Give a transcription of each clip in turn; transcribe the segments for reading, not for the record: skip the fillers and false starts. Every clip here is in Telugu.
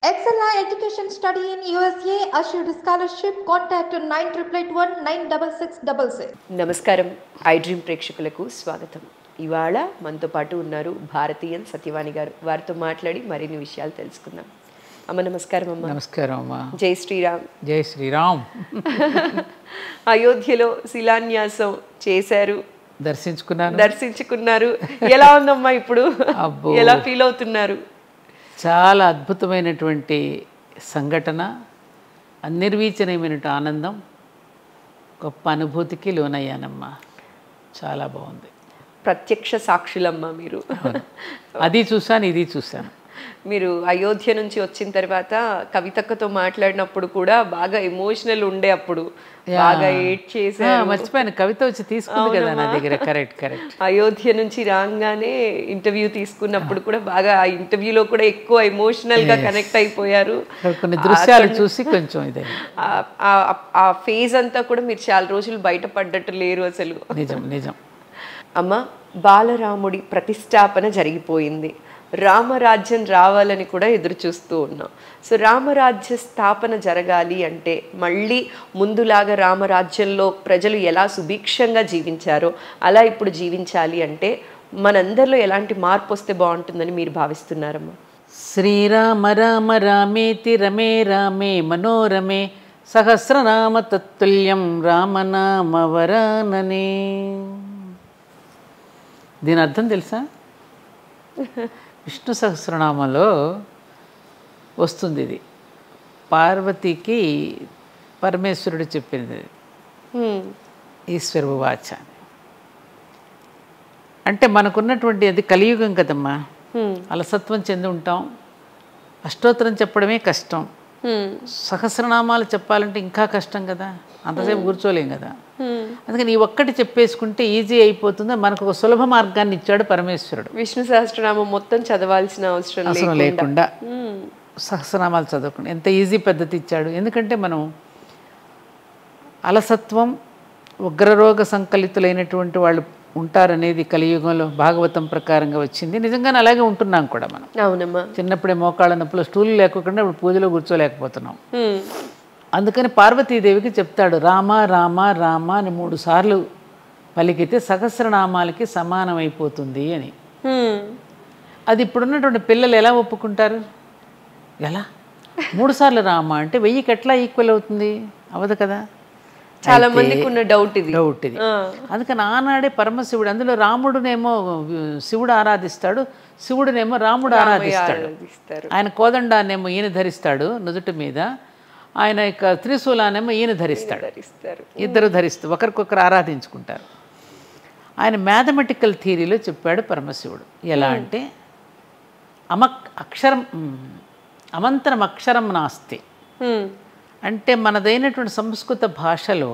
Excella Education Study in USA assured scholarship. Contact 9881 96666. నమస్కారం ఐ డ్రీమ్ ప్రేక్షకులకు స్వాగతం. ఇవాళ మనతో పాటు ఉన్నారు భారతీయన్ సత్యవాణి గారు. వారితో మాట్లాడి మరిన్ని విషయాలు తెలుసుకుందాం. అమ్మ నమస్కారం. అమ్మ నమస్కారం అమ్మా. జై శ్రీరామ్. జై శ్రీరామ్. అయోధ్యలో శిలాన్యాసం చేశారు, దర్శించుకున్నారు. ఎలా ఉందమ్మా ఇప్పుడు? ఎలా ఫీల్ అవుతున్నారు? చాలా అద్భుతమైనటువంటి సంఘటన, అనిర్వచనీయమైన ఆనందం, గొప్ప అనుభూతికి లోనయ్యానమ్మా. చాలా బాగుంది. ప్రత్యక్ష సాక్షులమ్మా మీరు. అది చూశాను, ఇది చూశాను. మీరు అయోధ్య నుంచి వచ్చిన తర్వాత కవితక్కతో మాట్లాడినప్పుడు కూడా బాగా ఎమోషనల్ ఉండే, అప్పుడు బాగా ఏడ్ చేశారు. మర్చిపోయాను, కవిత వచ్చి తీసుకుంది కదా నా దగ్గర. కరెక్ట్. అయోధ్య నుంచి రాగానే ఇంటర్వ్యూ తీసుకున్నప్పుడు కూడా బాగా ఆ ఇంటర్వ్యూలో కూడా ఎక్కువ ఎమోషనల్ గా కనెక్ట్ అయిపోయారు. కొన్ని దృశ్యాలు చూసి కొంచెం ఇదే ఆ ఫేజ్ అంతా కూడా మీరు చాలా రోజులు బయటపడ్డట్టు లేరు అసలు. నిజం. అమ్మ, బాలరాముడి ప్రతిష్టాపన జరిగిపోయింది. రామరాజ్యం రావాలని కూడా ఎదురు చూస్తూ ఉన్నాం. సో రామరాజ్య స్థాపన జరగాలి అంటే మళ్ళీ ముందులాగా రామరాజ్యంలో ప్రజలు ఎలా సుభిక్షంగా జీవించారో అలా ఇప్పుడు జీవించాలి అంటే మనందరిలో ఎలాంటి మార్పు వస్తే బాగుంటుందని మీరు భావిస్తున్నారమ్మా? శ్రీరామ రామ రామేతి రమే రామే మనోరమే సహస్రనామ తత్తుల్యం రామనామ వరాననే. దీని అర్థం తెలుసా? విష్ణు సహస్రనామంలో వస్తుంది ఇది. పార్వతికి పరమేశ్వరుడు చెప్పింది ఈశ్వర వాచ. అంటే మనకున్నటువంటి అది కలియుగం కదమ్మా. అలసత్వం చెంది ఉంటాం. అష్టోత్తరం చెప్పడమే కష్టం. సహస్రనామాలు చెప్పాలంటే ఇంకా కష్టం కదా, అంతసేపు కూర్చోలేం కదా. అందుకని ఈ ఒక్కటి చెప్పేసుకుంటే ఈజీ అయిపోతుంది. మనకు ఒక సులభ మార్గాన్ని ఇచ్చాడు పరమేశ్వరుడు. విష్ణు సహస్రనామం మొత్తం చదవాల్సిన అవసరం లేకుండా సహస్రనామాలు చదవకుండా ఎంత ఈజీ పద్ధతి ఇచ్చాడు. ఎందుకంటే మనం అలసత్వం, ఉగ్రరోగ సంకలితులైనటువంటి వాళ్ళు ఉంటారనేది కలియుగంలో భాగవతం ప్రకారంగా వచ్చింది. నిజంగానే అలాగే ఉంటున్నాం కూడా మనం. అవునమ్మా. చిన్నప్పుడే మోకాళ్ళ నొప్పులు, స్టూలు లేకుండా ఇప్పుడు పూజలో కూర్చోలేకపోతున్నాం. అందుకని పార్వతీదేవికి చెప్తాడు, రామ రామ రామ అని 3 సార్లు పలికితే సహస్రనామాలకి సమానమైపోతుంది అని. అది ఇప్పుడున్నటువంటి పిల్లలు ఎలా ఒప్పుకుంటారు? ఎలా 3 సార్లు రామ అంటే 1000కి ఎట్లా ఈక్వల్ అవుతుంది? అవదు కదా. చాలా మందికి ఉన్న డౌట్ ఇది. అందుకని ఆనాడే పరమశివుడు, అందులో రాముడునేమో శివుడు ఆరాధిస్తాడు, శివుడునేమో రాముడు ఆరాధిస్తాడు. ఆయన కోదండాన్నేమో ఈయన ధరిస్తాడు నుదుటి మీద, ఆయన యొక్క త్రిశూలానేమో ఈయన ధరిస్తాడు. ఇద్దరు ధరిస్తూ ఒకరికొకరు ఆరాధించుకుంటారు. ఆయన మ్యాథమెటికల్ థియరీలో చెప్పాడు పరమశివుడు. ఎలా అంటే అమంతరం అక్షరం నాస్తి అంటే మనదైనటువంటి సంస్కృత భాషలో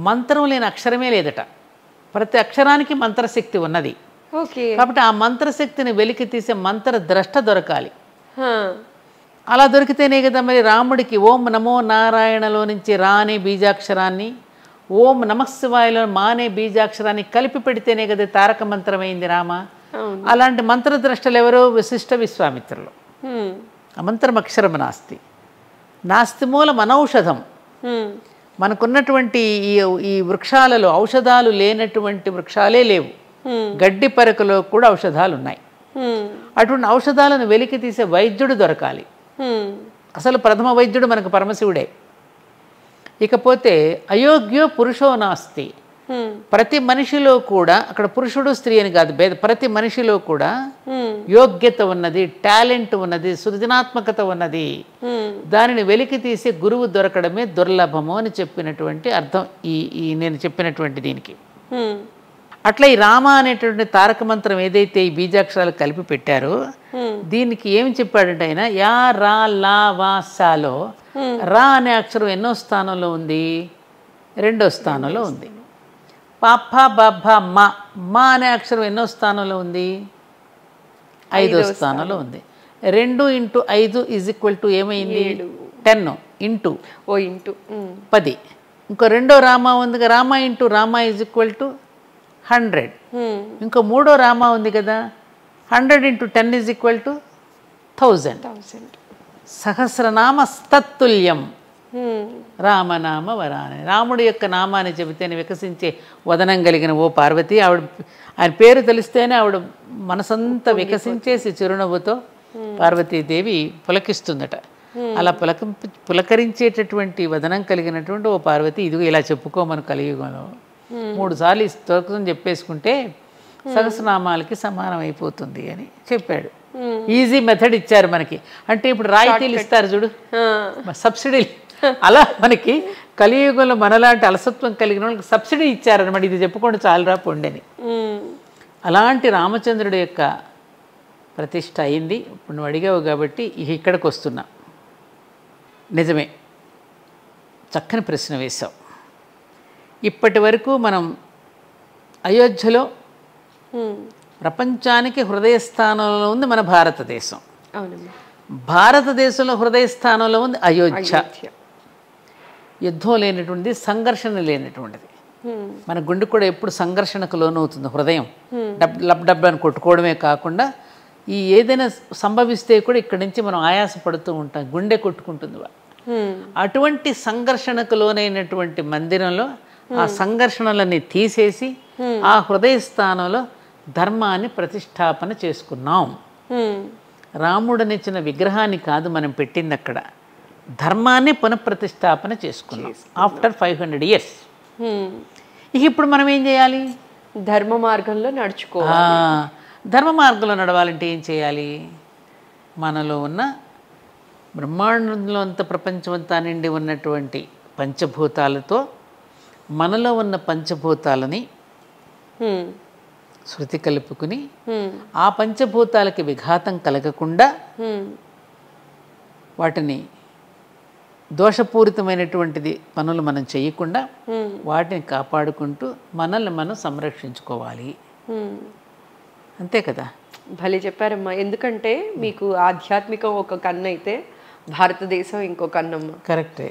మంత్రం లేని అక్షరమే లేదట. ప్రతి అక్షరానికి మంత్రశక్తి ఉన్నది. కాబట్టి ఆ మంత్రశక్తిని వెలికి తీసే మంత్ర ద్రష్ట దొరకాలి. అలా దొరికితేనే కదా మరి రాముడికి ఓం నమో నారాయణలో నుంచి రా అనే బీజాక్షరాన్ని, ఓం నమశివాయలో మా అనే బీజాక్షరాన్ని కలిపి పెడితేనే కదా తారక మంత్రమైంది రామ. అలాంటి మంత్రద్రష్టలు ఎవరో వశిష్ఠ విశ్వామిత్రులు. అమంతరం అక్షరం నాస్తి మూలం అనౌషధం. మనకున్నటువంటి ఈ వృక్షాలలో ఔషధాలు లేనటువంటి వృక్షాలే లేవు. గడ్డి పరకలో కూడా ఔషధాలు ఉన్నాయి. అటువంటి ఔషధాలను వెలికి తీసే వైద్యుడు దొరకాలి. అసలు ప్రథమ వైద్యుడు మనకు పరమశివుడే. ఇకపోతే అయోగ్యో పురుషో నాస్తి. ప్రతి మనిషిలో కూడా, అక్కడ పురుషుడు స్త్రీ అని కాదు భేద, ప్రతి మనిషిలో కూడా యోగ్యత ఉన్నది, టాలెంట్ ఉన్నది, సృజనాత్మకత ఉన్నది. దానిని వెలికి తీసే గురువు దొరకడమే దుర్లభము అని చెప్పినటువంటి అర్థం ఈ నేను చెప్పినటువంటి దీనికి. అట్లా ఈ రామ అనేటువంటి తారక మంత్రం ఏదైతే ఈ బీజాక్షరాలు కలిపి పెట్టారో దీనికి ఏమి చెప్పాడంటే ఆయన యా రా లా వా సాలో రా అనే అక్షరం ఎన్నో స్థానంలో ఉంది? 2వ స్థానంలో ఉంది. పాప బాబ మా అనే అక్షరం ఎన్నో స్థానంలో ఉంది? 5వ స్థానంలో ఉంది. 2 × 5 = ఏమైంది? 10 ఇంటూ 10. ఇంకో 2వ రామ ఉంది, రామ ఇంటూ రామ = 100. ఇంకో 3వ రామ ఉంది కదా, 100 × 10 = 1000 సహస్రనామస్తత్తుల్యం రామనామ వరాని. రాముడి యొక్క నామాన్ని చెబితేనే వికసించే వదనం కలిగిన ఓ పార్వతి, ఆవిడ ఆయన పేరు తెలిస్తేనే ఆవిడ మనసంతా వికసించేసి చిరునవ్వుతో పార్వతీదేవి పులకిస్తుందట. అలా పులకరించేటటువంటి వదనం కలిగినటువంటి ఓ పార్వతి, ఇదిగో ఇలా చెప్పుకోమని కలియుగంలో 3 సార్లు ఈ స్తోత్రం చెప్పేసుకుంటే సహస్రనామాలకి సమానం అయిపోతుంది అని చెప్పాడు. ఈజీ మెథడ్ ఇచ్చారు మనకి. అంటే ఇప్పుడు రాయితీలు ఇస్తారు చూడు, సబ్సిడీలు, అలా మనకి కలియుగంలో మనలాంటి అలసత్వం కలిగిన వాళ్ళకి సబ్సిడీ ఇచ్చారనమాట. ఇది చెప్పుకోండి చాలురా పొండని. అలాంటి రామచంద్రుడి యొక్క ప్రతిష్ట అయింది. ఇప్పుడు నువ్వు అడిగావు కాబట్టి ఇక్కడికి వస్తున్నా. నిజమే, చక్కని ప్రశ్న వేశావు. ఇప్పటి వరకు మనం అయోధ్యలో ప్రపంచానికి హృదయ స్థానంలో ఉంది మన భారతదేశం. భారతదేశంలో హృదయ స్థానంలో ఉంది అయోధ్య. యుద్ధం లేనటువంటిది, సంఘర్షణ లేనటువంటిది. మన గుండె కూడా ఎప్పుడు సంఘర్షణకు లోనవుతుంది. హృదయం డబ్ అని కొట్టుకోవడమే కాకుండా ఈ ఏదైనా సంభవిస్తే కూడా ఇక్కడి నుంచి మనం ఆయాస పడుతూ ఉంటాం, గుండె కొట్టుకుంటుంది. అటువంటి సంఘర్షణకు లోనైనటువంటి మందిరంలో ఆ సంఘర్షణలన్నీ తీసేసి ఆ హృదయ స్థానంలో ధర్మాన్ని ప్రతిష్టాపన చేసుకున్నాం. రాముడనిచ్చిన విగ్రహాన్ని కాదు మనం పెట్టింది అక్కడ, ధర్మాన్ని పునఃప్రతిష్టాపన చేసుకున్నాం ఆఫ్టర్ 500 years. ఇప్పుడు మనం ఏం చేయాలి? ధర్మ మార్గంలో నడుచుకోవాలి. ధర్మ మార్గంలో నడవాలంటే ఏం చేయాలి? మనలో ఉన్న బ్రహ్మాండంలో అంత ప్రపంచమంతా నిండి ఉన్నటువంటి పంచభూతాలతో మనలో ఉన్న పంచభూతాలని శృతి కలుపుకుని ఆ పంచభూతాలకి విఘాతం కలగకుండా వాటిని దోషపూరితమైనటువంటిది పనులు మనం చేయకుండా వాటిని కాపాడుకుంటూ మనల్ని మనం సంరక్షించుకోవాలి. అంతే కదా? భలే చెప్పారమ్మా. ఎందుకంటే మీకు ఆధ్యాత్మికం ఒక కన్ను అయితే భారతదేశం ఇంకో కన్నమ్మ. కరెక్టే.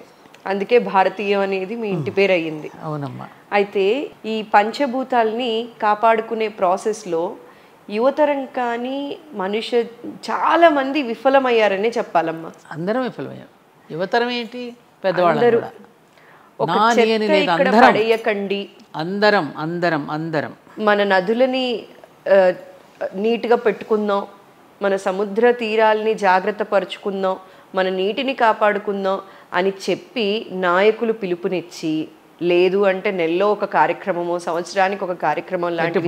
అందుకే భారతీయం అనేది మీ ఇంటి పేరు అయ్యింది. అవునమ్మా. అయితే ఈ పంచభూతాలని కాపాడుకునే ప్రాసెస్లో యువతరం కానీ చాలా మంది విఫలమయ్యారనే చెప్పాలమ్మా. అందరం విఫలమయ్యారు. యువతరం ఏంటి, పెద్దవాళ్ళు పడేయకండి. అందరం అందరం అందరం మన నదులని నీట్గా పెట్టుకుందాం, మన సముద్ర తీరాలని జాగ్రత్త పరుచుకుందాం, మన నీటిని కాపాడుకుందాం అని చెప్పి నాయకులు పిలుపునిచ్చి, లేదు అంటే నెలలో ఒక కార్యక్రమమో సంవత్సరానికి ఒక కార్యక్రమం లాంటివి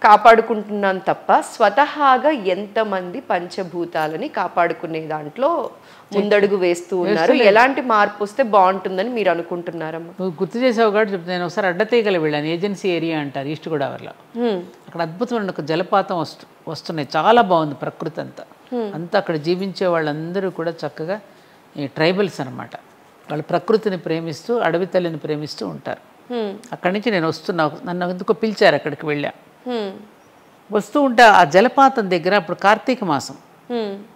కాపాడుకుంటున్నాను తప్ప స్వతహాగా ఎంతమంది పంచభూతాలని కాపాడుకునే దాంట్లో ముందడుగు వేస్తూ ఉన్నారు? ఎలాంటి మార్పు వస్తే బాగుంటుందని మీరు అనుకుంటున్నారమ్మా? నువ్వు గుర్తు చేసావు కాబట్టి చెప్తాను. నేను ఒకసారి అడ్డతీగలు వెళ్ళాను, ఏజెన్సీ ఏరియా అంటారు, ఈస్ట్ గోదావరిలో. అక్కడ అద్భుతమైన ఒక జలపాతం వస్తున్నాయి, చాలా బాగుంది ప్రకృతి అంతా. అక్కడ జీవించే వాళ్ళందరూ కూడా చక్కగా ట్రైబల్స్ అనమాట. వాళ్ళు ప్రకృతిని ప్రేమిస్తూ అడవి తల్లిని ప్రేమిస్తూ ఉంటారు. అక్కడి నుంచి నేను వస్తున్నా, నన్ను ఎందుకో పిలిచారు, అక్కడికి వెళ్ళా. వస్తూ ఉంటే ఆ జలపాతం దగ్గర అప్పుడు కార్తీక మాసం,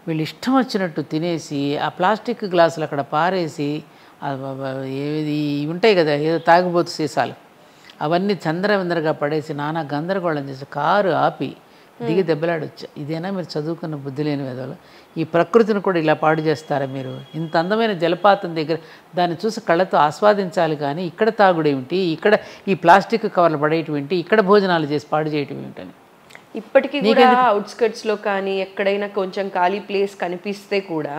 వీళ్ళు ఇష్టం వచ్చినట్టు తినేసి ఆ ప్లాస్టిక్ గ్లాసులు అక్కడ పారేసి ఏది ఉంటాయి కదా ఏదో తాగుబోతు సీసాలు, అవన్నీ చంద్రవిందరగా పడేసి నానా గందరగోళం చేసి కారు ఆపి దిగి దెబ్బలాడొచ్చా. ఇదేనా మీరు చదువుకున్న బుద్ధి లేని విధాలు? ఈ ప్రకృతిని కూడా ఇలా పాడు చేస్తారా మీరు? ఇంత అందమైన జలపాతం దగ్గర దాన్ని చూసి కళ్ళతో ఆస్వాదించాలి కానీ ఇక్కడ తాగుడేమిటి, ఇక్కడ ఈ ప్లాస్టిక్ కవర్లు పడేయటం ఏంటి, ఇక్కడ భోజనాలు చేసి పాడు చేయటం ఏమిటని. ఇప్పటికీ కూడా అవుట్స్కర్ట్స్లో కానీ ఎక్కడైనా కొంచెం ఖాళీ ప్లేస్ కనిపిస్తే కూడా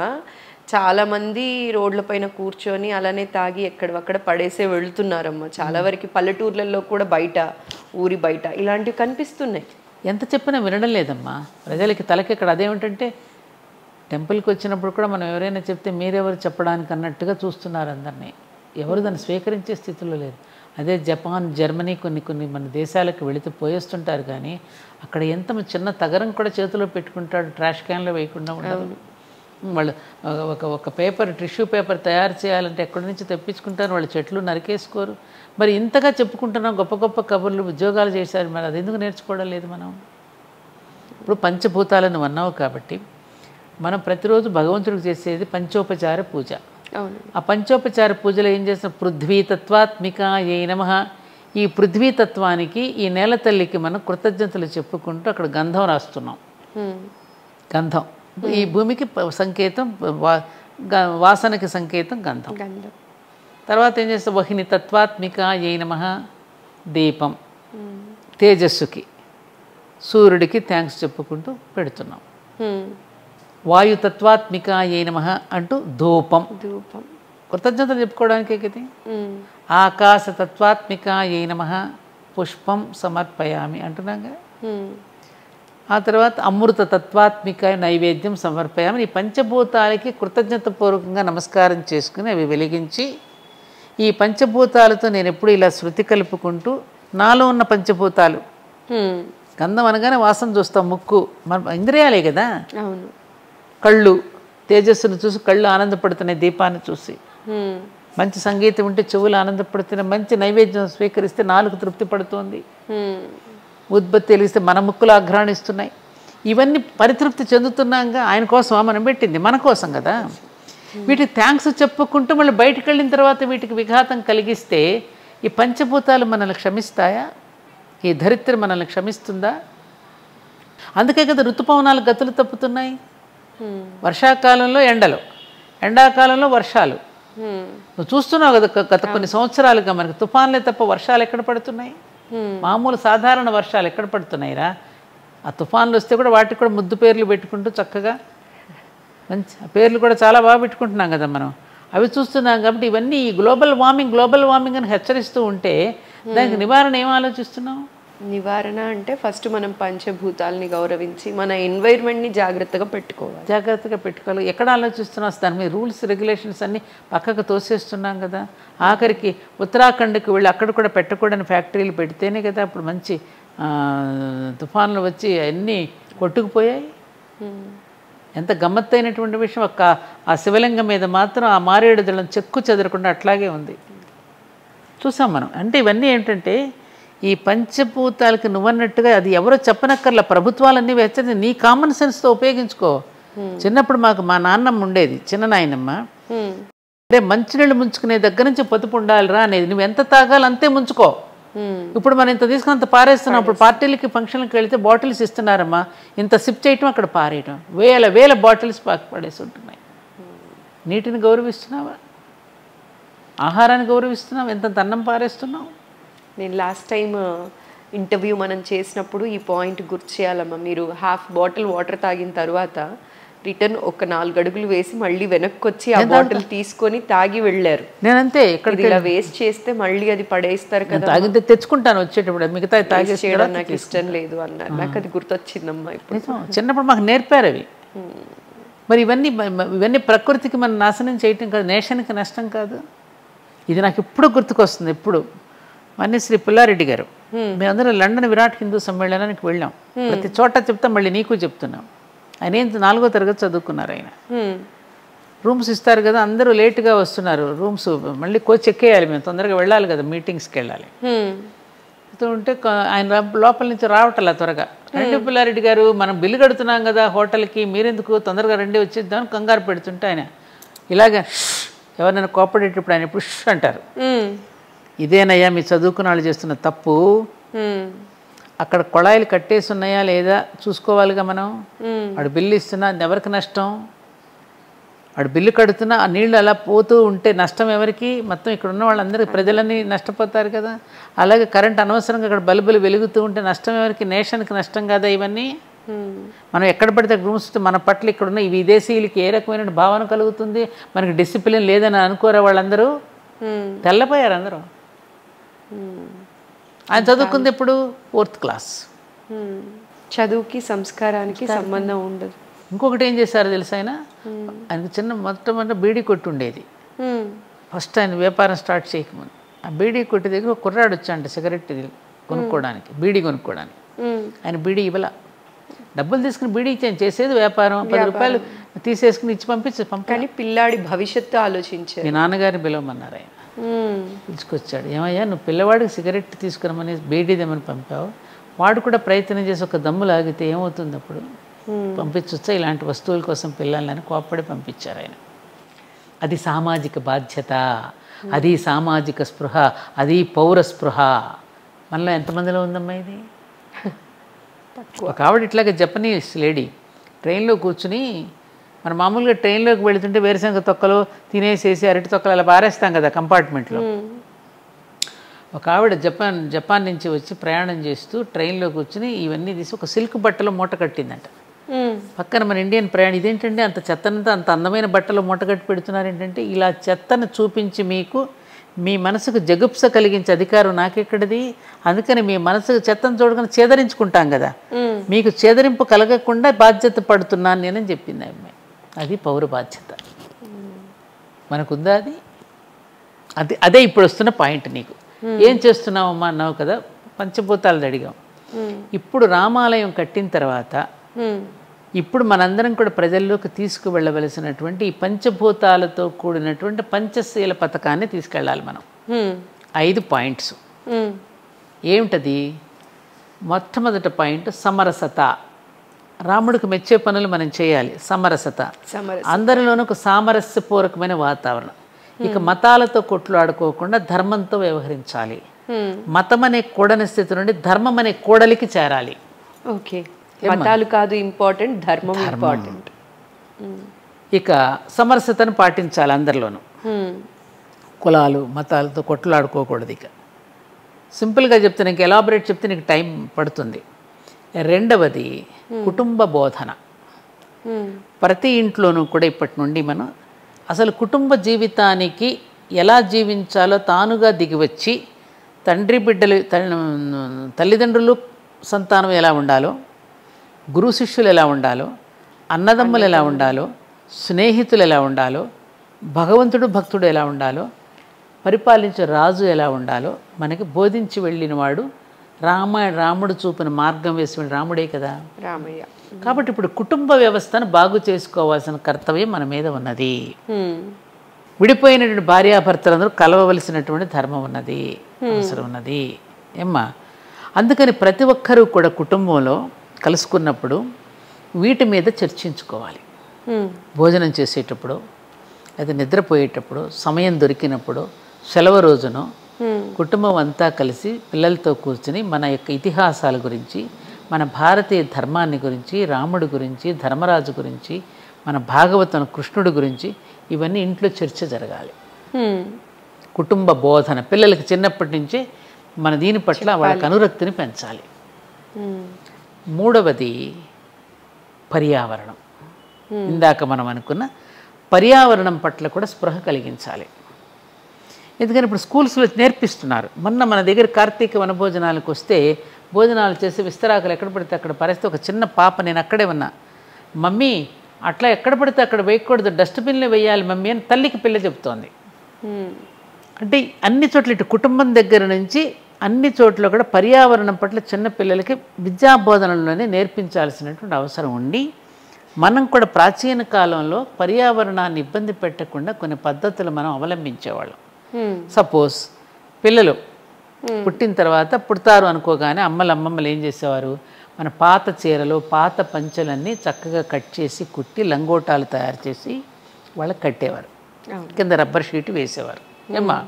చాలామంది రోడ్ల పైన కూర్చొని అలానే తాగి ఎక్కడక్కడ పడేసే వెళుతున్నారమ్మా. చాలా వరకు పల్లెటూర్లలో కూడా బయట, ఊరి బయట ఇలాంటివి కనిపిస్తున్నాయి. ఎంత చెప్పినా వినడం లేదమ్మా ప్రజలకి. తలకి ఇక్కడ అదేమిటంటే టెంపుల్కి వచ్చినప్పుడు కూడా మనం ఎవరైనా చెప్తే మీరెవరు చెప్పడానికి అన్నట్టుగా చూస్తున్నారు అందరినీ. ఎవరు దాన్ని స్వీకరించే స్థితిలో లేదు. అదే జపాన్, జర్మనీ కొన్ని మన దేశాలకు వెళితే పోయేస్తుంటారు కానీ అక్కడ ఎంత చిన్న తగరం కూడా చేతిలో పెట్టుకుంటాడు, ట్రాష్ క్యాన్లో వేయకుండా ఉండదు. వాళ్ళు ఒక పేపర్, టిష్యూ పేపర్ తయారు చేయాలంటే ఎక్కడి నుంచి తెప్పించుకుంటారు, వాళ్ళు చెట్లు నరికేసుకోరు. మరి ఇంతగా చెప్పుకుంటున్నాం గొప్ప గొప్ప కబుర్లు, ఉద్యోగాలు చేశారు, మరి అది ఎందుకు నేర్చుకోవడం లేదు మనం? ఇప్పుడు పంచభూతాలను అన్నావు కాబట్టి మనం ప్రతిరోజు భగవంతుడికి చేసేది పంచోపచార పూజ. ఆ పంచోపచార పూజలో ఏం చేస్తాం? పృథ్వీతత్వాత్మికాయై నమః. ఈ పృథ్వీతత్వానికి, ఈ నేల తల్లికి మనం కృతజ్ఞతలు చెప్పుకుంటూ అక్కడ గంధం రాస్తున్నాం. గంధం ఈ భూమికి సంకేతం, వాసనకి సంకేతం గంధం. గంధం. తర్వాత ఏం చేస్తాం, వహిని తత్వాత్మిక ఏ నమః దీపం, తేజస్సుకి సూర్యుడికి థ్యాంక్స్ చెప్పుకుంటూ పెడుతున్నాం. వాయు తత్వాత్మిక ఏ నమః అంటూ ధూపం, ధూపం కృతజ్ఞతలు చెప్పుకోవడానికే కదా. ఆకాశ తత్వాత్మిక ఏ నమః పుష్పం సమర్పయామి అంటున్నాగా. ఆ తర్వాత అమృత తత్వాత్మిక నైవేద్యం సమర్పయామి. ఈ పంచభూతాలకి కృతజ్ఞతపూర్వకంగా నమస్కారం చేసుకుని అవి వెలిగించి, ఈ పంచభూతాలతో నేను ఎప్పుడు ఇలా శృతి కలుపుకుంటూ నాలో ఉన్న పంచభూతాలు, గంధం అనగానే వాసన చూస్తాం, ముక్కు మన ఇంద్రియాలే కదా. అవును. కళ్ళు తేజస్సును చూసి కళ్ళు ఆనందపడుతున్నాయి, దీపాన్ని చూసి. మంచి సంగీతం ఉంటే చెవులు ఆనందపడుతున్నాయి, మంచి నైవేద్యం స్వీకరిస్తే నాలుగు తృప్తి పడుతోంది, ఉద్బత్తి వెలిగిస్తే మన ముక్కులు ఆఘ్రాణిస్తున్నాయి. ఇవన్నీ పరితృప్తి చెందుతున్నాగా. ఆయన కోసం మనం పెట్టింది, మన కోసం కదా. వీటికి థ్యాంక్స్ చెప్పుకుంటూ మళ్ళీ బయటకు వెళ్ళిన తర్వాత వీటికి విఘాతం కలిగిస్తే ఈ పంచభూతాలు మనల్ని క్షమిస్తాయా? ఈ ధరిత్రి మనల్ని క్షమిస్తుందా? అందుకే కదా ఋతుపవనాలు గతులు తప్పుతున్నాయి. వర్షాకాలంలో ఎండలు, ఎండాకాలంలో వర్షాలు. నువ్వు చూస్తున్నావు కదా గత కొన్ని సంవత్సరాలుగా మనకి తుఫాన్లే తప్ప వర్షాలు ఎక్కడ పడుతున్నాయి? మామూలు సాధారణ వర్షాలు ఎక్కడ పడుతున్నాయిరా? ఆ తుఫాన్లు వస్తే కూడా వాటికి కూడా ముద్దు పేర్లు పెట్టుకుంటూ చక్కగా మంచి పేర్లు కూడా చాలా బాగా పెట్టుకుంటున్నాం కదా మనం. అవి చూస్తున్నాం కాబట్టి ఇవన్నీ ఈ గ్లోబల్ వార్మింగ్ అని హెచ్చరిస్తూ ఉంటే దానికి నివారణ ఏం ఆలోచిస్తున్నాం? నివారణ అంటే ఫస్ట్ మనం పంచభూతాలని గౌరవించి మన ఎన్వైర్న్మెంట్ని జాగ్రత్తగా పెట్టుకోవాలి. ఎక్కడ ఆలోచిస్తున్నాం? దాని మీద రూల్స్ రెగ్యులేషన్స్ అన్నీ పక్కకు తోసేస్తున్నాం కదా. ఆఖరికి ఉత్తరాఖండ్కి వెళ్ళి అక్కడ కూడా పెట్టకూడని ఫ్యాక్టరీలు పెడితేనే కదా అప్పుడు మంచి తుఫాన్లు వచ్చి అన్నీ కొట్టుకుపోయాయి. ఎంత గమ్మత్తైనటువంటి విషయం. ఆ శివలింగం మీద మాత్రం ఆ మారేడు దళం చెక్కు చెదరకుండా అట్లాగే ఉంది, చూసాం మనం. అంటే ఇవన్నీ ఏంటంటే ఈ పంచభూతాలకి నువ్వన్నట్టుగా అది ఎవరో చెప్పనక్కర్లా, ప్రభుత్వాలన్నీ వెచ్చని నీ కామన్ సెన్స్తో ఉపయోగించుకో. చిన్నప్పుడు మాకు మా నాన్నమ్మ ఉండేది, చిన్న నాయనమ్మ, అంటే మంచినీళ్ళు ముంచుకునే దగ్గర నుంచి పొదుపు ఉండాలిరా అనేది. నువ్వు ఎంత తాగాలి అంతే ముంచుకో. ఇప్పుడు మనం ఇంత తీసుకుని అంత పారేస్తున్నాం. ఇప్పుడు పార్టీలకి ఫంక్షన్కి వెళితే బాటిల్స్ ఇస్తున్నారమ్మా, ఇంత సిప్ చేయటం అక్కడ పారేయటం, వేల బాటిల్స్ పడేసి ఉంటున్నాయి. నీటిని గౌరవిస్తున్నావా? ఆహారాన్ని గౌరవిస్తున్నావు? ఎంత అన్నం పారేస్తున్నావు? నేను లాస్ట్ టైం ఇంటర్వ్యూ మనం చేసినప్పుడు ఈ పాయింట్ గుర్తు చేయాలమ్మా. మీరు హాఫ్ బాటిల్ వాటర్ తాగిన తర్వాత రిటర్న్ ఒక 4 అడుగులు వేసి మళ్ళీ వెనక్కి వచ్చి ఆ బాటిల్ తీసుకొని తాగి వెళ్ళారు. నేనంతే, ఇక్కడ ఇలా వేస్ట్ చేస్తే మళ్ళీ అది పడేస్తారు కదా. తాగితే తెచ్చుకుంటాను వచ్చేటప్పుడు, మిగతా తాగేసి చేయడం నాకు ఇష్టం లేదు అన్నారు. నాకు అది గుర్తొచ్చిందమ్మా. ఇప్పుడు చిన్నప్పుడు మాకు నేర్పారు అవి. మరి ఇవన్నీ ప్రకృతికి మనం నాశనం చేయటం కాదు, నేషన్కి నష్టం కాదు. ఇది నాకు ఇప్పుడు గుర్తుకొస్తుంది. ఎప్పుడు శ్రీ పుల్లారెడ్డి గారు, మేమందరం లండన్ విరాట్ హిందూ సమ్మేళనానికి వెళ్ళాం. ప్రతి చోట చెప్తాం, మళ్ళీ నీకు చెప్తున్నాం. ఆయన 4వ తరగతి చదువుకున్నారు. ఆయన రూమ్స్ ఇస్తారు కదా, అందరూ లేటుగా వస్తున్నారు రూమ్స్, మళ్ళీ కోచ్ ఎక్కేయాలి, మేము తొందరగా వెళ్ళాలి కదా, మీటింగ్స్కి వెళ్ళాలి. ఉంటే ఆయన లోపల నుంచి రావటంలా త్వరగా. రండి పుల్లారెడ్డి గారు, మనం బిల్లు కడుతున్నాం కదా హోటల్కి, మీరెందుకు తొందరగా రండి వచ్చేద్దామని కంగారు పెడుతుంటే ఆయన ఇలాగే ఎవరైనా కోపడేటప్పుడు ఆయన ఎప్పుడు అంటారు, ఇదేనయ్యా మీ చదువుకున్న వాళ్ళు చేస్తున్న తప్పు. అక్కడ కొళాయిలు కట్టేసి ఉన్నాయా లేదా చూసుకోవాలిగా మనం. వాడు బిల్లు ఇస్తున్నా ఎవరికి నష్టం? వాడు బిల్లు కడుతున్నా ఆ నీళ్లు అలా పోతూ ఉంటే నష్టం ఎవరికి? మొత్తం ఇక్కడ ఉన్న వాళ్ళందరికీ, ప్రజలన్నీ నష్టపోతారు కదా. అలాగే కరెంట్ అనవసరంగా అక్కడ బల్బులు వెలుగుతూ ఉంటే నష్టం ఎవరికి? నేషన్కి నష్టం కదా ఇవన్నీ. మనం ఎక్కడ పడితే రూమ్స్ మన పట్ల ఇక్కడున్న ఈ విదేశీయులకి ఏ రకమైన భావన కలుగుతుంది? మనకి డిసిప్లిన్ లేదని అనుకోరా వాళ్ళందరూ? తెల్లపోయారు అందరూ. ఆయన చదువుకుంది ఎప్పుడు? 4th class. చదువుకి సంస్కారానికి సంబంధం ఉండదు. ఇంకొకటి ఏం చేశారో తెలుసు, ఆయనకు మొట్టమొదటి బీడీ కొట్టు ఉండేది. ఫస్ట్ ఆయన వ్యాపారం స్టార్ట్ చేయకముందు ఆ బీడీ కొట్టు దగ్గర ఒక కుర్రాడు వచ్చాడంట సిగరెట్ కొనుక్కోవడానికి, బీడీ కొనుక్కోవడానికి. ఆయన బీడీ ఇవ్వాల, డబ్బులు తీసుకుని బీడీ ఇచ్చాను, చేసేది వ్యాపారం. 10 రూపాయలు తీసేసుకుని ఇచ్చి పంపించి కానీ పిల్లాడి భవిష్యత్తు ఆలోచించారు. మీ నాన్నగారిని పిలవమన్నారు. ఆయన పిలుచుకొచ్చాడు. ఏమయ్యా నువ్వు పిల్లవాడికి సిగరెట్ తీసుకురమని బీడీ దమ్మని పంపావు, వాడు కూడా ప్రయత్నం చేసి ఒక దమ్ము లాగితే ఏమవుతుంది? అప్పుడు పంపించొచ్చా ఇలాంటి వస్తువుల కోసం పిల్లలని కోప్పడి పంపించారు ఆయన. అది సామాజిక బాధ్యత, అది సామాజిక స్పృహ, అది పౌర స్పృహ. మనలో ఎంతమందిలో ఉందమ్మా ఇది? ఒక ఆవిడ ఇట్లాగే జపనీస్ లేడీ ట్రైన్లో కూర్చుని మనం మామూలుగా ట్రైన్లోకి వెళుతుంటే వేరుశనగ తొక్కలు తినేసేసి అరటి తొక్కలు అలా పారేస్తాం కదా కంపార్ట్మెంట్లో. ఒక ఆవిడ జపాన్ నుంచి వచ్చి ప్రయాణం చేస్తూ ట్రైన్లో కూర్చుని ఇవన్నీ తీసి ఒక సిల్క్ బట్టలో మూట కట్టిందంట. పక్కన మన ఇండియన్ ప్రయాణం ఇదేంటంటే అంత చెత్తనంతా అంత అందమైన బట్టలో మూట కట్టి పెడుతున్నారు ఏంటంటే, ఇలా చెత్తను చూపించి మీకు మీ మనసుకు జగుప్స కలిగించే అధికారం నాకెక్కడిది, అందుకని మీ మనసుకు చెత్తను చూడగానే చేదరించుకుంటాం కదా, మీకు చేదరింపు కలగకుండా బాధ్యత పడుతున్నాను నేనని చెప్పింది అమ్మాయి. అది పౌర బాధ్యత మనకుందా? అది అదే ఇప్పుడు వస్తున్న పాయింట్. నీకు ఏం చేస్తున్నావమ్మా అన్నావు కదా, పంచభూతాలు అడిగాం. ఇప్పుడు రామాలయం కట్టిన తర్వాత ఇప్పుడు మనందరం కూడా ప్రజల్లోకి తీసుకువెళ్ళవలసినటువంటి ఈ పంచభూతాలతో కూడినటువంటి పంచశీల పథకాన్ని తీసుకెళ్ళాలి మనం. 5 పాయింట్స్ ఏమిటది? మొట్టమొదటి పాయింట్ సమరసత. రాముడికి మెచ్చే పనులు మనం చేయాలి. సమరసత, అందరిలోనూ ఒక సామరస్యపూర్వకమైన వాతావరణం. ఇక మతాలతో కొట్లాడుకోకుండా ధర్మంతో వ్యవహరించాలి. మతం అనే కూడని స్థితి నుండి ధర్మం అనే కూడలికి చేరాలి. ఓకే, మతాలు కాదు ఇంపార్టెంట్, ధర్మం ఇంపార్టెంట్. ఇక సమరసతను పాటించాలి అందరిలోనూ. కులాలు మతాలతో కొట్లాడుకోకూడదు. ఇక సింపుల్గా చెప్తే, నీకు ఎలాబరేట్ చెప్తే నీకు టైం పడుతుంది. రెండవది కుటుంబ బోధన. ప్రతి ఇంట్లోనూ కూడా ఇప్పటి నుండి మనం అసలు కుటుంబ జీవితానికి ఎలా జీవించాలో తానుగా దిగివచ్చి, తండ్రి బిడ్డలు తల్లిదండ్రులు సంతానం ఎలా ఉండాలో, గురు శిష్యులు ఎలా ఉండాలో, అన్నదమ్ములు ఎలా ఉండాలో, స్నేహితులు ఎలా ఉండాలో, భగవంతుడు భక్తుడు ఎలా ఉండాలో, పరిపాలించే రాజు ఎలా ఉండాలో మనకి బోధించి వెళ్ళినవాడు రాముడు చూపిన మార్గం వేసిన రాముడే కదా, రామయ్య. కాబట్టి ఇప్పుడు కుటుంబ వ్యవస్థను బాగు చేసుకోవాల్సిన కర్తవ్యం మన మీద ఉన్నది. విడిపోయినటువంటి భార్యాభర్తలందరూ కలవవలసినటువంటి ధర్మం ఉన్నది, అవసరం ఉన్నది ఏమ్మా. అందుకని ప్రతి ఒక్కరూ కూడా కుటుంబంలో కలుసుకున్నప్పుడు వీటి మీద చర్చించుకోవాలి. భోజనం చేసేటప్పుడు, అది నిద్రపోయేటప్పుడు, సమయం దొరికినప్పుడు, సెలవు రోజును కుటుంబం అంతా కలిసి పిల్లలతో కూర్చుని మన యొక్క ఇతిహాసాల గురించి, మన భారతీయ ధర్మాన్ని గురించి, రాముడి గురించి, ధర్మరాజు గురించి, మన భాగవతం కృష్ణుడి గురించి ఇవన్నీ ఇంట్లో చర్చ జరగాలి. కుటుంబ బోధన పిల్లలకి చిన్నప్పటి నుంచే మన దీని పట్ల వాళ్ళకి అనురక్తిని పెంచాలి. మూడవది పర్యావరణం. ఇందాక మనం అనుకున్న పర్యావరణం పట్ల కూడా స్పృహ కలిగించాలి. ఎందుకని ఇప్పుడు స్కూల్స్లో నేర్పిస్తున్నారు. మొన్న మన దగ్గర కార్తీక వనభోజనాలకు వస్తే భోజనాలు చేసి విస్తరాకులు ఎక్కడ పడితే అక్కడ పరిస్థితి, ఒక చిన్న పాప, నేను అక్కడే ఉన్నా, మమ్మీ అట్లా ఎక్కడ పడితే అక్కడ వేయకూడదు, డస్ట్బిన్లో వేయాలి మమ్మీ అని తల్లికి పిల్ల చెప్తోంది. అంటే అన్ని చోట్ల ఇటు కుటుంబం దగ్గర నుంచి అన్ని చోట్ల కూడా పర్యావరణం పట్ల చిన్న పిల్లలకి విద్యాబోధనలోనే నేర్పించాల్సినటువంటి అవసరం ఉండి, మనం కూడా ప్రాచీన కాలంలో పర్యావరణాన్ని ఇబ్బంది పెట్టకుండా కొన్ని పద్ధతులు మనం అవలంబించేవాళ్ళం. సపోజ్ పిల్లలు పుట్టిన తర్వాత పుడతారు అనుకోగానే అమ్మమ్మలు ఏం చేసేవారు, మన పాత చీరలు పాత పంచెలన్నీ చక్కగా కట్ చేసి కుట్టి లంగోటాలు తయారు చేసి వాళ్ళకి కట్టేవారు, కింద రబ్బర్ షీట్ వేసేవారు ఏమ్మా.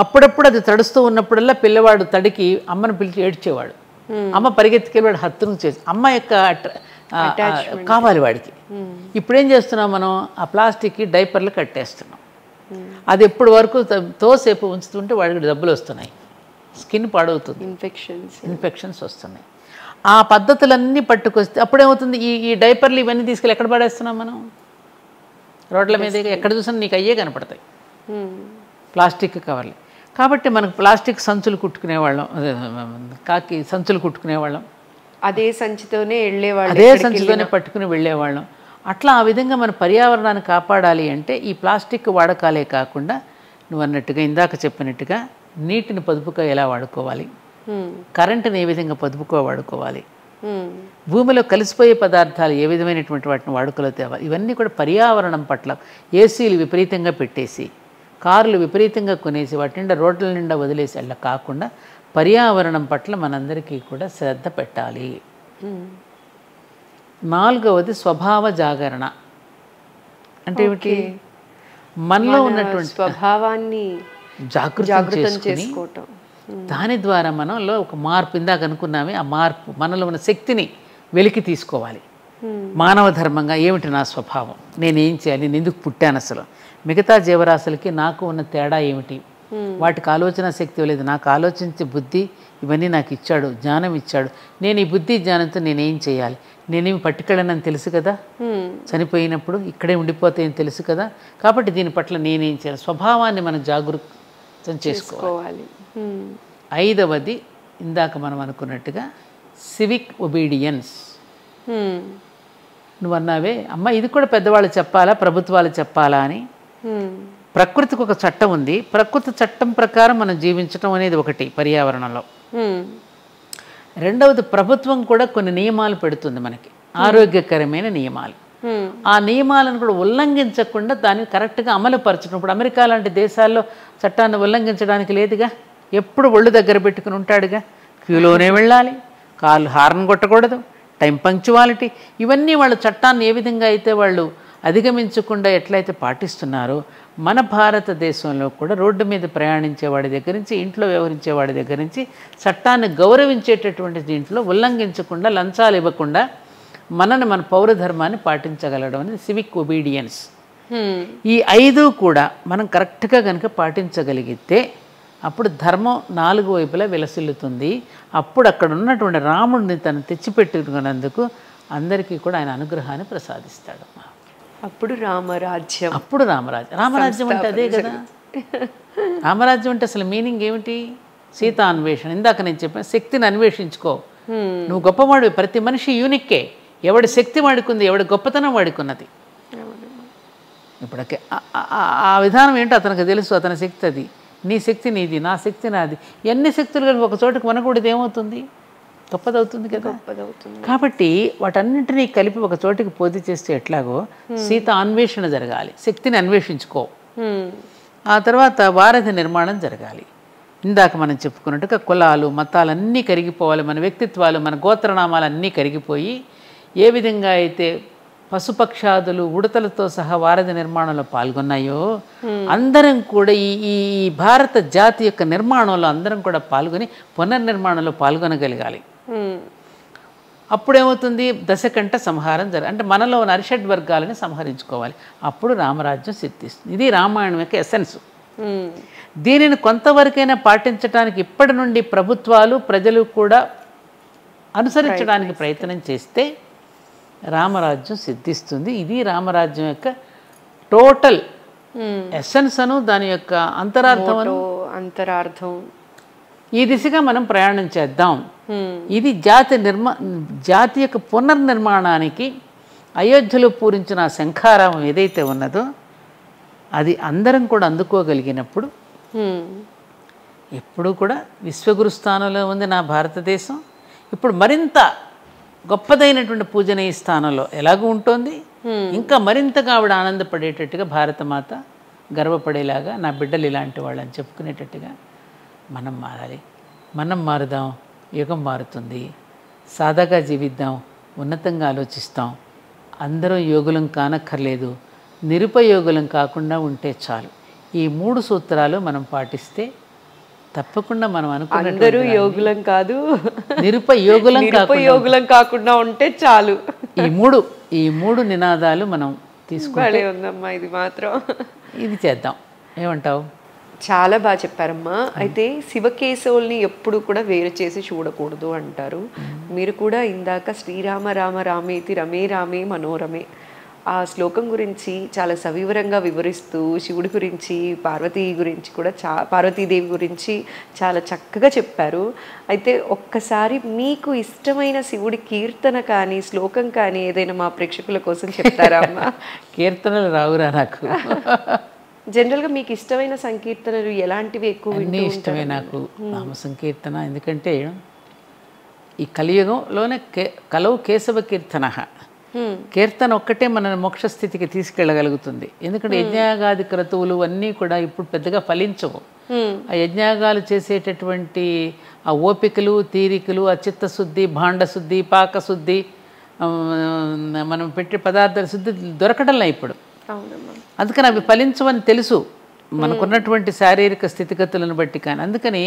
అప్పుడప్పుడు అది తడుస్తూ ఉన్నప్పుడల్లా పిల్లవాడు తడికి అమ్మను పిలిచి ఏడ్చేవాడు. అమ్మ పరిగెత్తుకెళ్ళి హత్తును చేసి అమ్మ యొక్క కావాలి వాడికి. ఇప్పుడేం చేస్తున్నాం మనం, ఆ ప్లాస్టిక్కి డైపర్లు కట్టేస్తున్నాం. అది ఎప్పటి వరకు తోసేపు ఉంచుతుంటే వాడికి డబ్బులు వస్తున్నాయి, స్కిన్ పాడవుతుంది, ఇన్ఫెక్షన్స్ వస్తున్నాయి. ఆ పద్ధతులన్నీ పట్టుకొస్తే అప్పుడేమవుతుంది, ఈ డైపర్లు ఇవన్నీ తీసుకెళ్ళి ఎక్కడ పడేస్తున్నాం మనం, రోడ్ల మీద ఎక్కడ చూసినా నీకు అయ్యే కనపడతాయి ప్లాస్టిక్ కవర్లు. కాబట్టి మనకు ప్లాస్టిక్ సంచులు కుట్టుకునేవాళ్ళం, కాకి సంచులు కుట్టుకునేవాళ్ళం, అదే సంచితోనే వెళ్ళేవాళ్ళం, అదే సంచితోనే పట్టుకుని వెళ్ళేవాళ్ళం. అట్లా ఆ విధంగా మన పర్యావరణాన్ని కాపాడాలి అంటే ఈ ప్లాస్టిక్ వాడకాలే కాకుండా నువ్వు అన్నట్టుగా ఇందాక చెప్పినట్టుగా నీటిని పొదుపుగా ఎలా వాడుకోవాలి, కరెంటుని ఏ విధంగా పొదుపుగా వాడుకోవాలి, భూమిలో కలిసిపోయే పదార్థాలు ఏ విధమైనటువంటి వాటిని వాడుకలో తేవాలి, ఇవన్నీ కూడా పర్యావరణం పట్ల. ఏసీలు విపరీతంగా పెట్టేసి, కార్లు విపరీతంగా కొనేసి వాటి నిండా రోడ్ల నిండా వదిలేసి అలా కాకుండా పర్యావరణం పట్ల మనందరికీ కూడా శ్రద్ధ పెట్టాలి. నాలుగవది స్వభావ జాగరణ. అంటే ఏమిటి, మనలో ఉన్నటువంటి స్వభావాన్ని జాగృతం చేసుకోవటం. దాని ద్వారా మనలో ఒక మార్పు, ఇందాక అనుకున్నామే, ఆ మార్పు మనలో ఉన్న శక్తిని వెలికి తీసుకోవాలి. మానవ ధర్మంగా ఏమిటి నా స్వభావం, నేనేం చేయాలి, నేను ఎందుకు పుట్టాను, అసలు మిగతా జీవరాశులకి నాకు ఉన్న తేడా ఏమిటి, వాటికి ఆలోచన శక్తి లేదు, నాకు ఆలోచించే బుద్ధి ఇవన్నీ నాకు ఇచ్చాడు, జ్ఞానం ఇచ్చాడు, నేను ఈ బుద్ధి జ్ఞానంతో నేనేం చేయాలి, నేనేమి పట్టుకెళ్ళనని తెలుసు కదా, చనిపోయినప్పుడు ఇక్కడే ఉండిపోతాయని తెలుసు కదా, కాబట్టి దీని పట్ల నేనేం చేయాలి, స్వభావాన్ని మనం జాగృతం చేసుకోవాలి. 5వది ఇందాక మనం అనుకున్నట్టుగా సివిక్ ఒబీడియన్స్. నువ్వు అన్నావే అమ్మ ఇది కూడా పెద్దవాళ్ళు చెప్పాలా ప్రభుత్వాలు చెప్పాలా అని. ప్రకృతికి ఒక చట్టం ఉంది, ప్రకృతి చట్టం ప్రకారం మనం జీవించటం అనేది ఒకటి పర్యావరణంలో. రెండవది ప్రభుత్వం కూడా కొన్ని నియమాలు పెడుతుంది మనకి, ఆరోగ్యకరమైన నియమాలు. ఆ నియమాలను కూడా ఉల్లంఘించకుండా దాన్ని కరెక్ట్గా అమలు పరచడం. ఇప్పుడు అమెరికా లాంటి దేశాల్లో చట్టాన్ని ఉల్లంఘించడానికి లేదుగా, ఎప్పుడు ఒళ్ళు దగ్గర పెట్టుకుని ఉంటాడుగా, క్యూలోనే వెళ్ళాలి, కాళ్ళు హార్న్ కొట్టకూడదు, టైం పంక్చువాలిటీ, ఇవన్నీ వాళ్ళు చట్టాన్ని ఏ విధంగా అయితే వాళ్ళు అధిగమించకుండా ఎట్లయితే పాటిస్తున్నారో మన భారతదేశంలో కూడా రోడ్డు మీద ప్రయాణించే వాడి దగ్గర నుంచి, ఇంట్లో వ్యవహరించే వాడి దగ్గర నుంచి చట్టాన్ని గౌరవించేటటువంటి దీంట్లో ఉల్లంఘించకుండా, లంచాలు ఇవ్వకుండా మన పౌరధర్మాన్ని పాటించగలడం అనేది సివిక్ ఒబీడియన్స్. ఈ 5 కూడా మనం కరెక్ట్గా కనుక పాటించగలిగితే అప్పుడు ధర్మం 4 వైపులా విలసిల్లుతుంది. అప్పుడు అక్కడ ఉన్నటువంటి రాముడిని తను తెచ్చిపెట్టుకున్నందుకు అందరికీ కూడా ఆయన అనుగ్రహాన్ని ప్రసాదిస్తాడు. అప్పుడు రామరాజ్యం. అప్పుడు రామరాజ్యం అంటే అదే కదా. రామరాజ్యం అంటే అసలు మీనింగ్ ఏమిటి? సీతా అన్వేషణ. ఇందాక నేను చెప్పాను, శక్తిని అన్వేషించుకో. నువ్వు గొప్పవాడు, ప్రతి మనిషి యూనిక్కే, ఎవడి శక్తి వాడుకుంది, ఎవడి గొప్పతనం వాడుకున్నది. ఇప్పుడు ఆ విధానం ఏంటో అతనికి తెలుసు, అతని శక్తి అది. నీ శక్తి నీది, నా శక్తి నాది. ఎన్ని శక్తులు కానీ ఒక చోటుకు మనకూడదు, ఏమవుతుంది? గొప్పదవుతుంది కదా. కాబట్టి వాటన్నింటినీ కలిపి ఒక చోటికి పోటీ చేస్తే ఎట్లాగో సీత అన్వేషణ జరగాలి, శక్తిని అన్వేషించుకో. ఆ తర్వాత వారధి నిర్మాణం జరగాలి. ఇందాక మనం చెప్పుకున్నట్టుగా కులాలు మతాలన్నీ కరిగిపోవాలి, మన వ్యక్తిత్వాలు మన గోత్రనామాలు అన్నీ కరిగిపోయి ఏ విధంగా అయితే పశుపక్షాదులు ఉడతలతో సహా వారధి నిర్మాణంలో పాల్గొన్నాయో అందరం కూడా ఈ భారత జాతి యొక్క నిర్మాణంలో అందరం కూడా పాల్గొని పునర్నిర్మాణంలో పాల్గొనగలగాలి. అప్పుడేమవుతుంది? దశకంఠ సంహారం అంటే మనలో ఉన్న అరిషడ్ వర్గాలని సంహరించుకోవాలి. అప్పుడు రామరాజ్యం సిద్ధిస్తుంది. ఇది రామాయణం యొక్క ఎసెన్స్. దీనిని కొంతవరకైనా పాటించడానికి ఇప్పటి నుండి ప్రభుత్వాలు ప్రజలు కూడా అనుసరించడానికి ప్రయత్నం చేస్తే రామరాజ్యం సిద్ధిస్తుంది. ఇది రామరాజ్యం యొక్క టోటల్ ఎసెన్స్ అను దాని యొక్క అంతరార్థం. ఈ దిశగా మనం ప్రయాణం చేద్దాం. ఇది జాతి యొక్క పునర్నిర్మాణానికి అయోధ్యలో పూరించిన శంఖారామం ఏదైతే ఉన్నదో అది అందరం కూడా అందుకోగలిగినప్పుడు ఎప్పుడు కూడా విశ్వగురు స్థానంలో ఉంది నా భారతదేశం. ఇప్పుడు మరింత గొప్పదైనటువంటి పూజనీయ స్థానంలో ఎలాగూ ఉంటుంది, ఇంకా మరింతగా ఆవిడ ఆనందపడేటట్టుగా భారతమాత గర్వపడేలాగా నా బిడ్డలు ఇలాంటి వాళ్ళు అని చెప్పుకునేటట్టుగా మనం మారాలి. మనం మారుదాం, యుగం మారుతుంది. సాదాగా జీవిద్దాం, ఉన్నతంగా ఆలోచిస్తాం. అందరం యోగులం కానక్కర్లేదు, నిరుపయోగులం కాకుండా ఉంటే చాలు. ఈ 3 సూత్రాలు మనం పాటిస్తే తప్పకుండా మనం అనుకున్న అందరూ యోగులం కాదు, నిరుపయోగులం కాకుండా ఉంటే చాలు. ఈ మూడు నినాదాలు మనం తీసుకుంటే ఉందమ్మా. ఇది మాత్రం ఇది చేద్దాం. ఏమంటావు? చాలా బాగా చెప్పారమ్మా. అయితే శివకేశవుల్ని ఎప్పుడు కూడా వేరు చేసి చూడకూడదు అంటారు. మీరు కూడా ఇందాక శ్రీరామ రామ రామేతి రమే రామే మనోరమే ఆ శ్లోకం గురించి చాలా సవివరంగా వివరిస్తూ శివుడి గురించి, పార్వతీ గురించి కూడా పార్వతీదేవి గురించి చాలా చక్కగా చెప్పారు. అయితే ఒక్కసారి మీకు ఇష్టమైన శివుడి కీర్తన కానీ శ్లోకం కానీ ఏదైనా మా ప్రేక్షకుల కోసం చెప్తారా అమ్మా? కీర్తనలు రావురా నాకు. జనరల్గా మీకు ఇష్టమైన సంకీర్తనలు ఎలాంటివి ఎక్కువ? అన్నీ ఇష్టమే నాకు నామ సంకీర్తన. ఎందుకంటే ఈ కలియుగంలోనే కలవు కేశవ కీర్తన. కీర్తన ఒక్కటే మన మోక్షస్థితికి తీసుకెళ్ళగలుగుతుంది. ఎందుకంటే యజ్ఞయాగాది క్రతువులు అన్నీ కూడా ఇప్పుడు పెద్దగా ఫలించవు. ఆ యజ్ఞయాగాలు చేసేటటువంటి ఆ ఓపికలు, తీరికలు, ఆ చిత్తశుద్ధి, భాండశుద్ధి, పాకశుద్ధి, మనం పెట్టే పదార్థాల శుద్ధి దొరకడంలా ఇప్పుడు. అందుకని అవి ఫలించవని తెలుసు మనకున్నటువంటి శారీరక స్థితిగతులను బట్టి. కానీ అందుకని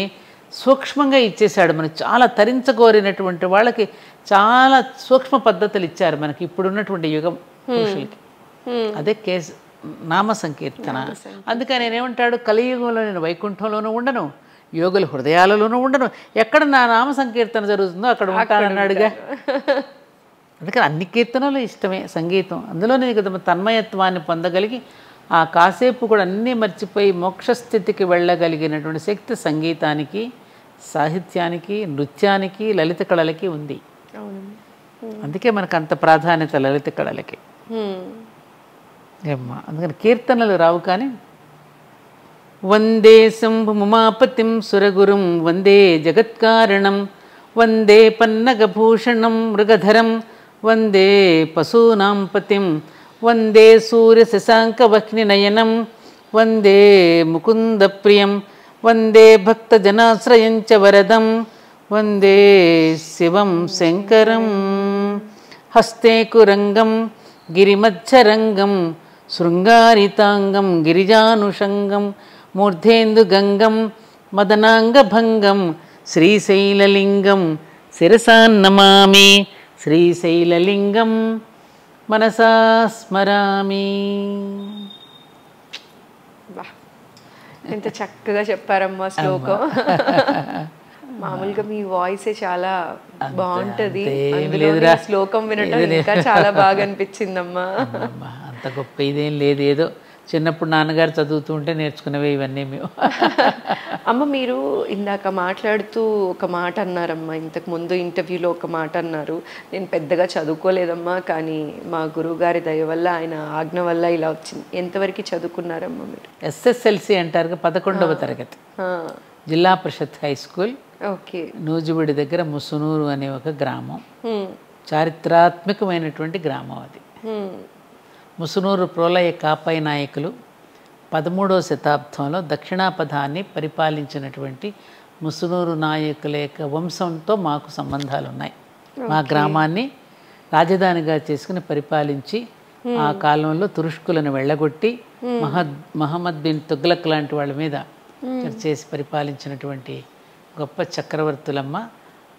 సూక్ష్మంగా ఇచ్చేశాడు మనకి. చాలా తరించగోరినటువంటి వాళ్ళకి చాలా సూక్ష్మ పద్ధతులు ఇచ్చారు మనకి ఇప్పుడున్నటువంటి యుగం పురుషులకి. అదే నామ సంకీర్తన. అందుకని నేనేమంటాడు, కలియుగంలో నేను వైకుంఠంలోనూ ఉండను, యోగుల హృదయాలలోనూ ఉండను, ఎక్కడ నా నామ సంకీర్తన జరుగుతుందో అక్కడ ఉంటానన్నాడుగా. అందుకని అన్ని కీర్తనలు ఇష్టమే సంగీతం. అందులోనే కదా తన్మయత్వాన్ని పొందగలిగి ఆ కాసేపు కూడా అన్నీ మర్చిపోయి మోక్షస్థితికి వెళ్ళగలిగినటువంటి శక్తి సంగీతానికి, సాహిత్యానికి, నృత్యానికి, లలిత కళలకి ఉంది. అందుకే మనకు అంత ప్రాధాన్యత లలిత కళలకి. ఏమ్మా అందుకని కీర్తనలు రావు కానీ వందే శంభుముమాపతిం సురగురుం వందే జగత్కారణం వందే పన్నగభూషణం మృగధరం వందే పశూనాం పతిం వందే సూర్యశశాంకవహ్నినయనం వందే ముకుందప్రియం వందే భక్తజనాశ్రయం చ వరదం వందే శివం శంకరం హస్తే కురంగం గిరిమధ్యరంగం శృంగారితాంగం గిరిజానుషంగం మూర్ధేందుగంగం మదనాంగభంగం శ్రీశైలలింగం శిరసాన్నమామి శ్రీశైలలింగం మనసా స్మరామి. ఎంత చక్కగా చెప్పారమ్మా శ్లోకం. మామూలుగా మీ వాయిసే చాలా బాగుంటది, శ్లోకం వినటం ఇంకా చాలా బాగా అనిపించిందమ్మా. అంత గొప్ప ఇదేం లేదు, ఏదో చిన్నప్పుడు నాన్నగారు చదువుతూ ఉంటే నేర్చుకునేవి ఇవన్నీ మేము. అమ్మ మీరు ఇందాక మాట్లాడుతూ ఒక మాట అన్నారమ్మా, ఇంతకు ముందు ఇంటర్వ్యూలో ఒక మాట అన్నారు, నేను పెద్దగా చదువుకోలేదమ్మా కానీ మా గురువుగారి దయ వల్ల ఆయన ఆజ్ఞ వల్ల ఇలా వచ్చింది. ఎంతవరకు చదువుకున్నారమ్మా మీరు? ఎస్ఎస్ఎల్సి అంటారు, 11వ తరగతి, జిల్లా పరిషత్ హై స్కూల్, ఓకే, నూజివీడి దగ్గర ముసునూరు అనే ఒక గ్రామం, చారిత్రాత్మకమైనటువంటి గ్రామం అది. ముసునూరు ప్రోలయ కాపై నాయకులు 13వ శతాబ్దంలో దక్షిణాపథాన్ని పరిపాలించినటువంటి ముసునూరు నాయకుల యొక్క వంశంతో మాకు సంబంధాలు ఉన్నాయి. మా గ్రామాన్ని రాజధానిగా చేసుకుని పరిపాలించి ఆ కాలంలో తురుష్కులను వెళ్ళగొట్టి మహమ్మద్ బిన్ తుగ్లక్ లాంటి వాళ్ళ మీద చేసి పరిపాలించినటువంటి గొప్ప చక్రవర్తులమ్మ.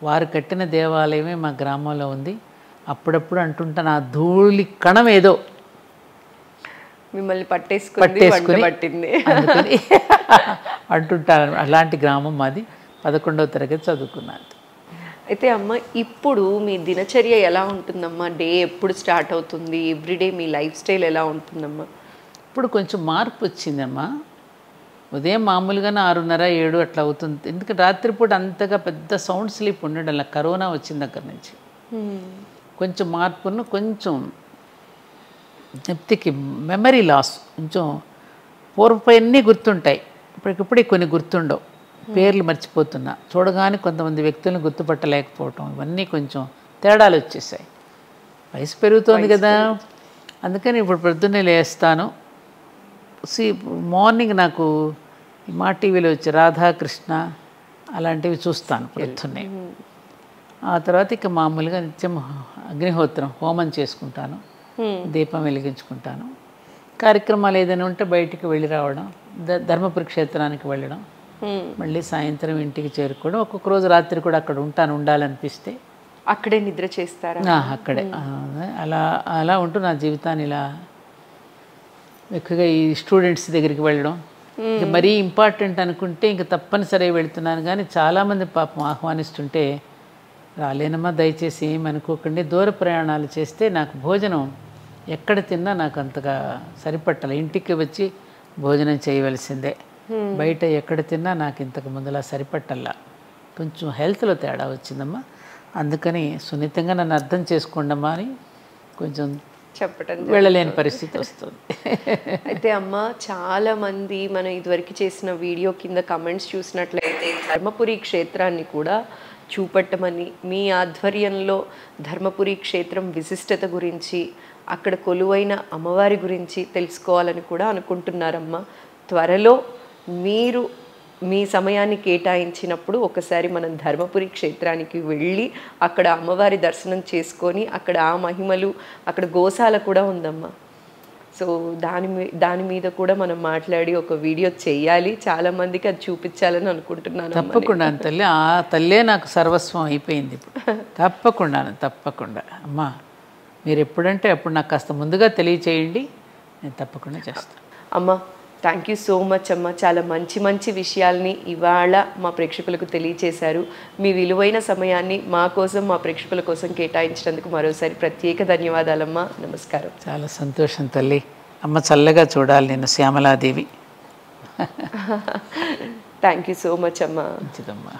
వారు కట్టిన దేవాలయమే మా గ్రామంలో ఉంది. అప్పుడప్పుడు అంటుంటాను, ఆ ధూళి కణం ఏదో మిమ్మల్ని పట్టేసుకుని అంటుంటాను. అలాంటి గ్రామం మాది. 11వ తరగతి చదువుకున్నాను. అయితే అమ్మ ఇప్పుడు మీ దినచర్య ఎలా ఉంటుందమ్మా? డే ఎప్పుడు స్టార్ట్ అవుతుంది? ఎవ్రీడే మీ లైఫ్ స్టైల్ ఎలా ఉంటుందమ్మా? ఇప్పుడు కొంచెం మార్పు వచ్చిందమ్మా. ఉదయం మామూలుగానే 6:30, 7 అట్లా అవుతుంది. ఎందుకంటే రాత్రిపూట అంతగా పెద్ద సౌండ్ స్లీప్ ఉండడం, అలా కరోనా వచ్చిన దగ్గర నుంచి కొంచెం మార్పును, కొంచెం నెప్తికి మెమరీ లాస్, కొంచెం పూర్వపైన్నీ గుర్తుంటాయి, ఇప్పటికిప్పుడు కొన్ని గుర్తుండవు, పేర్లు మర్చిపోతున్నా, చూడగానే కొంతమంది వ్యక్తులను గుర్తుపట్టలేకపోవటం, ఇవన్నీ కొంచెం తేడాలు వచ్చేసాయి. వయసు పెరుగుతోంది కదా, అందుకని ఇప్పుడు పొద్దున్నే లేస్తాను. మార్నింగ్ నాకు మా టీవీలో వచ్చి రాధాకృష్ణ అలాంటివి చూస్తాను పొద్దున్నే. ఆ తర్వాత ఇక మామూలుగా నిత్యం అగ్నిహోత్రం, హోమం చేసుకుంటాను, దీపం వెలిగించుకుంటాను. కార్యక్రమాలు ఏదైనా ఉంటే బయటికి వెళ్ళి రావడం, ధర్మపురి క్షేత్రానికి వెళ్ళడం, మళ్ళీ సాయంత్రం ఇంటికి చేరుకోవడం. ఒక్కొక్క రోజు రాత్రి కూడా అక్కడ ఉండాలనిపిస్తే అక్కడే నిద్ర చేస్తారా? అక్కడే. అలా ఉంటూ నా జీవితాన్ని ఇలా ఎక్కువగా ఈ స్టూడెంట్స్ దగ్గరికి వెళ్ళడం, ఇంకా మరీ ఇంపార్టెంట్ అనుకుంటే ఇంకా తప్పనిసరి వెళ్తున్నాను. కానీ చాలామంది పాపం ఆహ్వానిస్తుంటే రాలేనమ్మా దయచేసి ఏమనుకోకండి. దూర ప్రయాణాలు చేస్తే నాకు భోజనం ఎక్కడ తిన్నా నాకు అంతగా సరిపట్టాలి. ఇంటికి వచ్చి భోజనం చేయవలసిందే, బయట ఎక్కడ తిన్నా నాకు ఇంతకు ముందులా సరిపట్టల్లా. కొంచెం హెల్త్లో తేడా వచ్చిందమ్మా. అందుకని సున్నితంగా నన్ను అర్థం చేసుకోండమ్మా అని కొంచెం చెప్పటం వెళ్ళలేని పరిస్థితి వస్తుంది. అయితే అమ్మ చాలామంది మనం ఇదివరకు చేసిన వీడియో కింద కమెంట్స్ చూసినట్లయితే ధర్మపురి క్షేత్రాన్ని కూడా చూపట్టమని, మీ ఆధ్వర్యంలో ధర్మపురి క్షేత్రం విశిష్టత గురించి, అక్కడ కొలువైన అమ్మవారి గురించి తెలుసుకోవాలని కూడా అనుకుంటున్నారమ్మ. త్వరలో మీరు మీ సమయాన్ని కేటాయించినప్పుడు ఒకసారి మనం ధర్మపురి క్షేత్రానికి వెళ్ళి అక్కడ అమ్మవారి దర్శనం చేసుకొని, అక్కడ ఆ మహిమలు, అక్కడ గోశాల కూడా ఉందమ్మా, సో దాని మీద కూడా మనం మాట్లాడి ఒక వీడియో చెయ్యాలి, చాలా మందికి అది చూపించాలని అనుకుంటున్నాను. తప్పకుండా తల్లి, ఆ తల్లే నాకు సర్వస్వం అయిపోయింది ఇప్పుడు. తప్పకుండా అమ్మా, మీరు ఎప్పుడంటే అప్పుడు నాకు కాస్త ముందుగా తెలియచేయండి, నేను తప్పకుండా చేస్తాను. అమ్మ, థ్యాంక్ యూ సో మచ్ అమ్మ. చాలా మంచి మంచి విషయాల్ని ఇవాళ మా ప్రేక్షకులకు తెలియచేశారు. మీ విలువైన సమయాన్ని మా కోసం, మా ప్రేక్షకుల కోసం కేటాయించినందుకు మరోసారి ప్రత్యేక ధన్యవాదాలమ్మా. నమస్కారం. చాలా సంతోషం తల్లి. అమ్మ చల్లగా చూడాలి నేను, Shyamala Devi. Thank you so much అమ్మా. మంచిదమ్మా.